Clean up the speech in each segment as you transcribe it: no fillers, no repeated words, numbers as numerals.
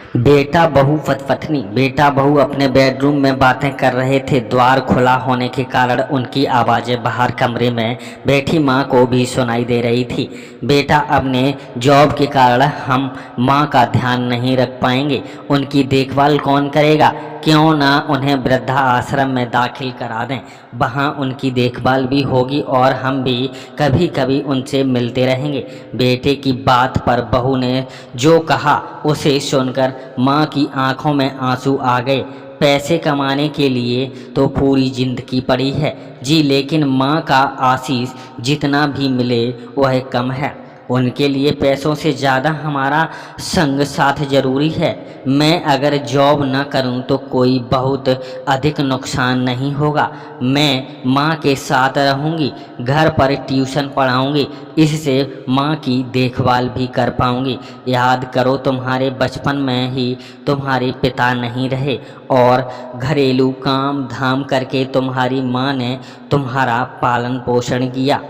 बेटा बहू फटफटनी। बेटा बहू अपने बेडरूम में बातें कर रहे थे। द्वार खुला होने के कारण उनकी आवाज़ें बाहर कमरे में बैठी माँ को भी सुनाई दे रही थी। बेटा, अपने जॉब के कारण हम माँ का ध्यान नहीं रख पाएंगे। उनकी देखभाल कौन करेगा? क्यों ना उन्हें वृद्धा आश्रम में दाखिल करा दें। वहाँ उनकी देखभाल भी होगी और हम भी कभी कभी उनसे मिलते रहेंगे। बेटे की बात पर बहू ने जो कहा उसे सुनकर माँ की आंखों में आंसू आ गए। पैसे कमाने के लिए तो पूरी जिंदगी पड़ी है जी, लेकिन माँ का आशीष जितना भी मिले वह कम है। उनके लिए पैसों से ज़्यादा हमारा संग साथ ज़रूरी है। मैं अगर जॉब न करूं तो कोई बहुत अधिक नुकसान नहीं होगा। मैं माँ के साथ रहूंगी, घर पर ट्यूशन पढ़ाऊंगी, इससे माँ की देखभाल भी कर पाऊंगी। याद करो, तुम्हारे बचपन में ही तुम्हारे पिता नहीं रहे और घरेलू काम धाम करके तुम्हारी माँ ने तुम्हारा पालन पोषण किया,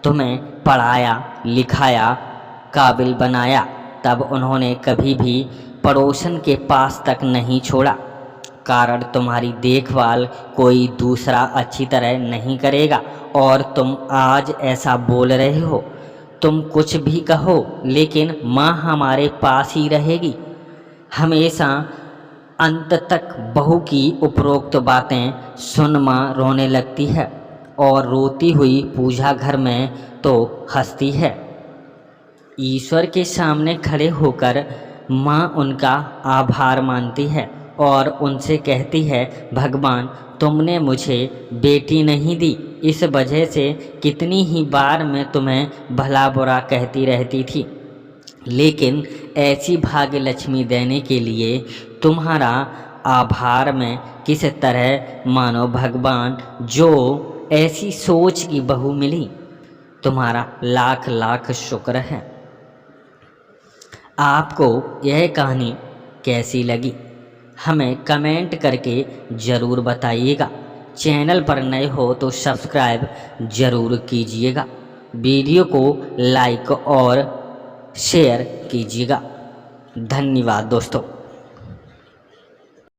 तुम्हें पढ़ाया लिखाया, काबिल बनाया। तब उन्होंने कभी भी पड़ोसन के पास तक नहीं छोड़ा, कारण तुम्हारी देखभाल कोई दूसरा अच्छी तरह नहीं करेगा। और तुम आज ऐसा बोल रहे हो। तुम कुछ भी कहो, लेकिन माँ हमारे पास ही रहेगी हमेशा अंत तक। बहू की उपरोक्त बातें सुन माँ रोने लगती है और रोती हुई पूजा घर में तो हंसती है। ईश्वर के सामने खड़े होकर माँ उनका आभार मानती है और उनसे कहती है, भगवान, तुमने मुझे बेटी नहीं दी, इस वजह से कितनी ही बार मैं तुम्हें भला बुरा कहती रहती थी, लेकिन ऐसी भाग्य लक्ष्मी देने के लिए तुम्हारा आभार मैं किस तरह मानो भगवान, जो ऐसी सोच की बहू मिली। तुम्हारा लाख लाख शुक्र है। आपको यह कहानी कैसी लगी हमें कमेंट करके ज़रूर बताइएगा। चैनल पर नए हो तो सब्सक्राइब ज़रूर कीजिएगा। वीडियो को लाइक और शेयर कीजिएगा। धन्यवाद दोस्तों।